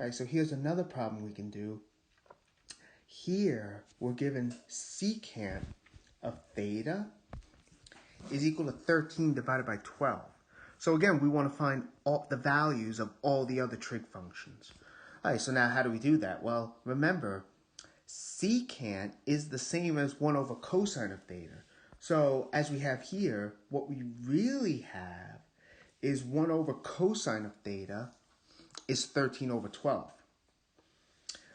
All right, so here's another problem we can do. Here, we're given secant of theta is equal to 13 divided by 12. So again, we want to find all the values of all the other trig functions. All right, so now how do we do that? Well, remember, secant is the same as 1 over cosine of theta. So as we have here, what we really have is 1 over cosine of theta is 13 over 12.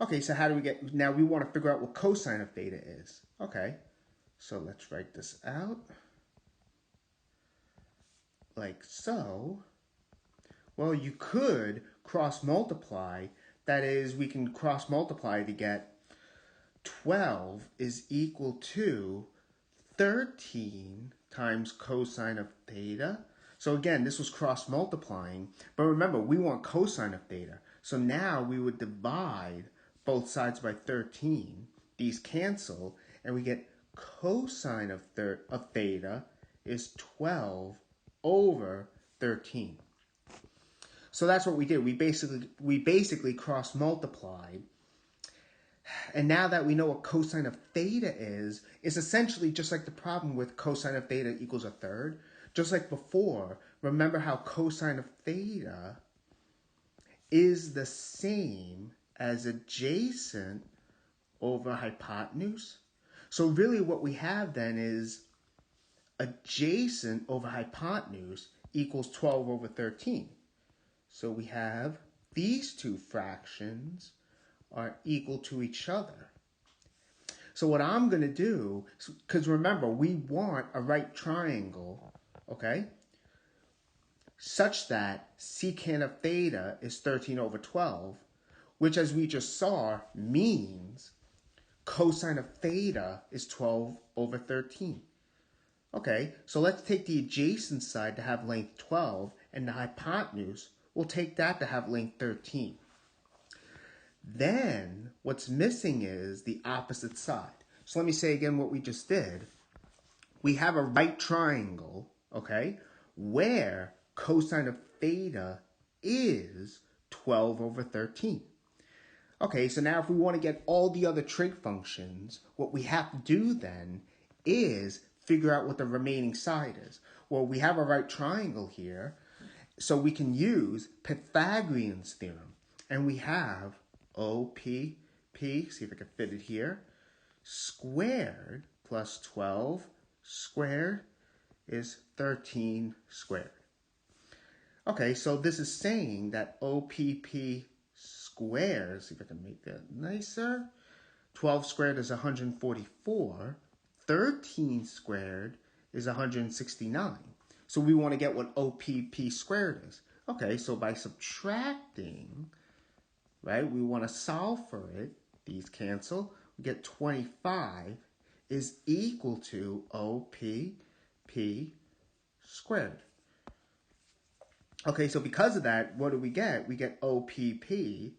Okay, so how do we get, now we want to figure out what cosine of theta is. Okay, so let's write this out. Like so. Well, you could cross multiply. That is, we can cross multiply to get 12 is equal to 13 times cosine of theta. So again, this was cross multiplying, but remember, we want cosine of theta. So now we would divide both sides by 13. These cancel, and we get cosine of theta is 12 over 13. So that's what we did. We basically cross multiplied. And now that we know what cosine of theta is, it's essentially just like the problem with cosine of theta equals a third. Just like before, remember how cosine of theta is the same as adjacent over hypotenuse. So really what we have then is adjacent over hypotenuse equals 12 over 13. So we have these two fractions are equal to each other. So what I'm going to do, because remember, we want a right triangle, okay, such that secant of theta is 13 over 12, which as we just saw means cosine of theta is 12 over 13. Okay, so let's take the adjacent side to have length 12, and the hypotenuse, we'll take that to have length 13. Then, what's missing is the opposite side. So let me say again what we just did. We have a right triangle, okay, where cosine of theta is 12 over 13. Okay, so now if we want to get all the other trig functions, what we have to do then is figure out what the remaining side is. Well, we have a right triangle here, so we can use Pythagorean's theorem. And we have OPP, see if I can fit it here, squared plus 12 squared is 13 squared. Okay, so this is saying that OPP squared, see if I can make that nicer, 12 squared is 144, 13 squared is 169. So we want to get what OPP squared is. Okay, so by subtracting, right, we want to solve for it. These cancel. We get 25 is equal to OPP squared. Okay, so because of that, what do we get? We get OPP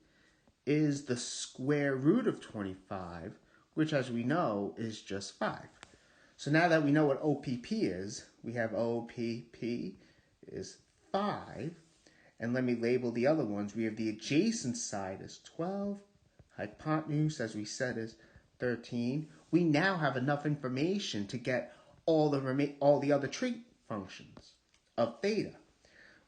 is the square root of 25, which as we know is just 5. So now that we know what OPP is, we have OPP is 5. And let me label the other ones. We have the adjacent side as 12. Hypotenuse, as we said, is 13. We now have enough information to get all the other trig functions of theta,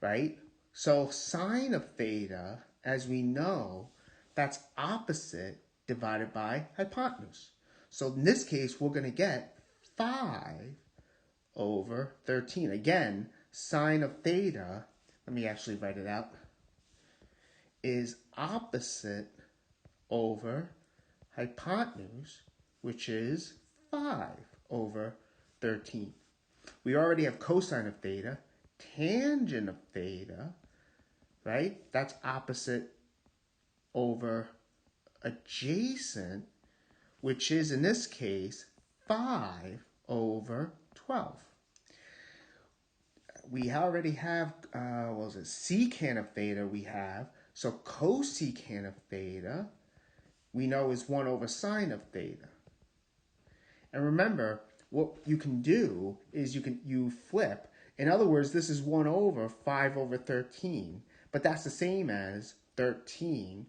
right? So sine of theta, as we know, that's opposite divided by hypotenuse. So in this case, we're going to get 5 over 13. Again, sine of theta, let me actually write it out, is opposite over hypotenuse, which is 5 over 13. We already have cosine of theta, tangent of theta, right? That's opposite over adjacent, which is in this case 5 over 12. We already have, secant of theta we have. So cosecant of theta we know is 1 over sine of theta. And remember, what you can do is you flip. In other words, this is 1 over 5 over 13. But that's the same as 13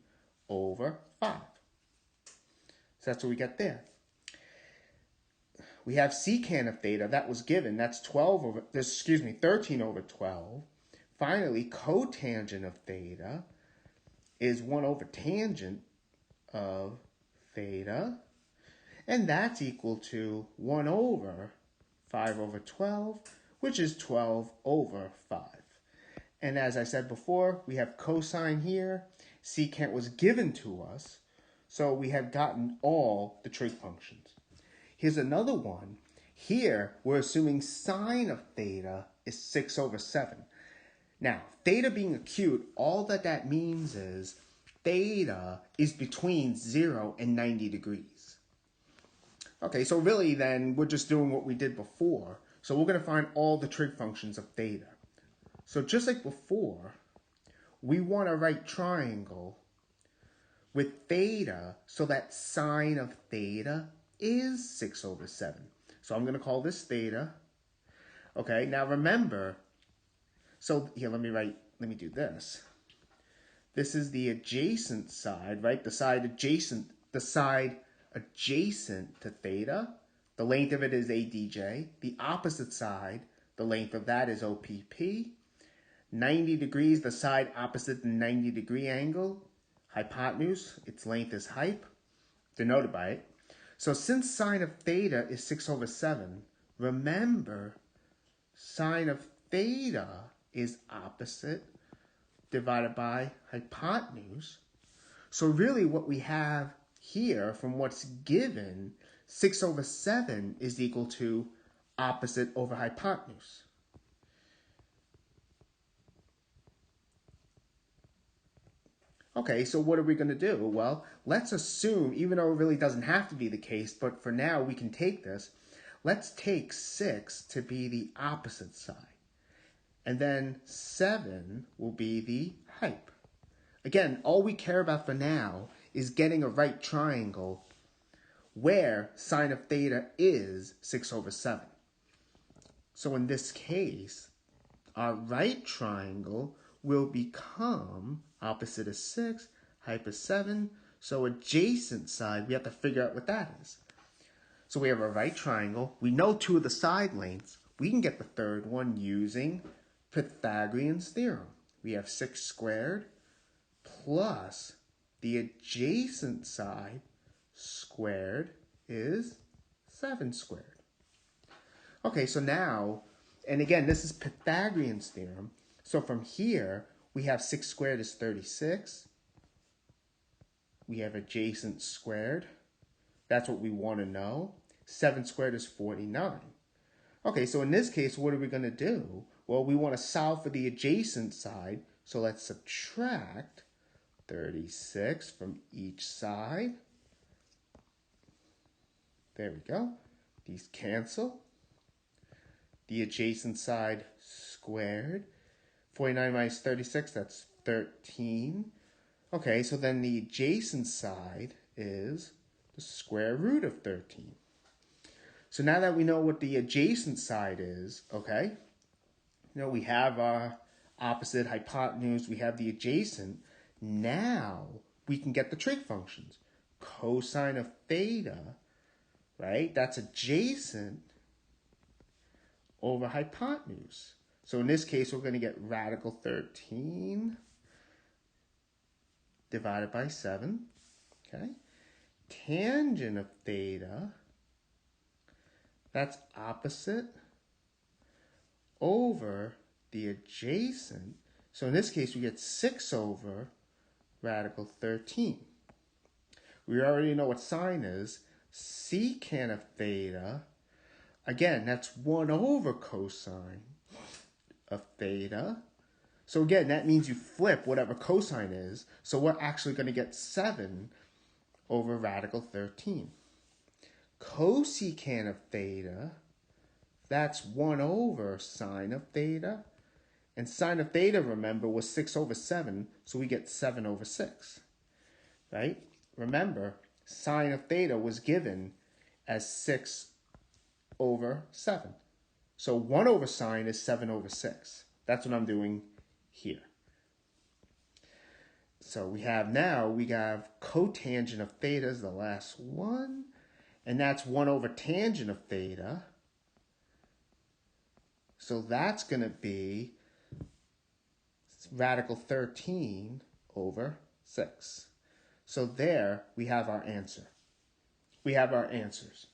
over 5. So that's what we get there. We have secant of theta, that was given, that's 13 over 12. Finally, cotangent of theta is 1 over tangent of theta, and that's equal to 1 over 5 over 12, which is 12 over 5. And as I said before, we have cosine here. Secant was given to us, so we have gotten all the trig functions. Here's another one. Here, we're assuming sine of theta is 6 over 7. Now, theta being acute, all that means is theta is between 0 and 90 degrees. Okay, so really then, we're just doing what we did before. So we're going to find all the trig functions of theta. So just like before, we want a right triangle with theta so that sine of theta is 6 over 7. So I'm going to call this theta. Okay, now remember, so here, let me do this. This is the adjacent side, right? The side adjacent to theta. The length of it is ADJ. The opposite side, the length of that is OPP. 90 degrees, the side opposite the 90-degree angle. Hypotenuse, its length is hyp, denoted by it. So since sine of theta is 6 over 7, remember, sine of theta is opposite divided by hypotenuse. So really what we have here from what's given, 6 over 7 is equal to opposite over hypotenuse. Okay, so what are we going to do? Well, let's assume, even though it really doesn't have to be the case, but for now we can take this. Let's take 6 to be the opposite side. And then 7 will be the hyp. Again, all we care about for now is getting a right triangle where sine of theta is 6 over 7. So in this case, our right triangle will become opposite is 6, hyp is 7. So adjacent side, we have to figure out what that is. So we have a right triangle. We know 2 of the side lengths. We can get the third one using Pythagorean's theorem. We have 6 squared plus the adjacent side squared is 7 squared. Okay, so now, and again, this is Pythagorean's theorem. So from here, we have 6 squared is 36. We have adjacent squared. That's what we want to know. 7 squared is 49. Okay, so in this case, what are we going to do? Well, we want to solve for the adjacent side. So let's subtract 36 from each side. There we go. These cancel. The adjacent side squared. 49 minus 36, that's 13. Okay, so then the adjacent side is the square root of 13. So now that we know what the adjacent side is, okay, we have our opposite, hypotenuse, we have the adjacent. Now we can get the trig functions. Cosine of theta, right, that's adjacent over hypotenuse. So in this case, we're going to get radical 13 divided by 7, okay? Tangent of theta, that's opposite over the adjacent. So in this case, we get 6 over radical 13. We already know what sine is. Secant of theta, again, that's 1 over cosine of theta. So again, that means you flip whatever cosine is. So we're actually going to get 7 over radical 13. Cosecant of theta, that's 1 over sine of theta. And sine of theta, remember, was 6 over 7, so we get 7 over 6, right? Remember, sine of theta was given as 6 over 7. So 1 over sine is 7 over 6. That's what I'm doing here. So we have cotangent of theta is the last one. And that's 1 over tangent of theta. So that's going to be radical 13 over 6. So there we have our answer. We have our answers.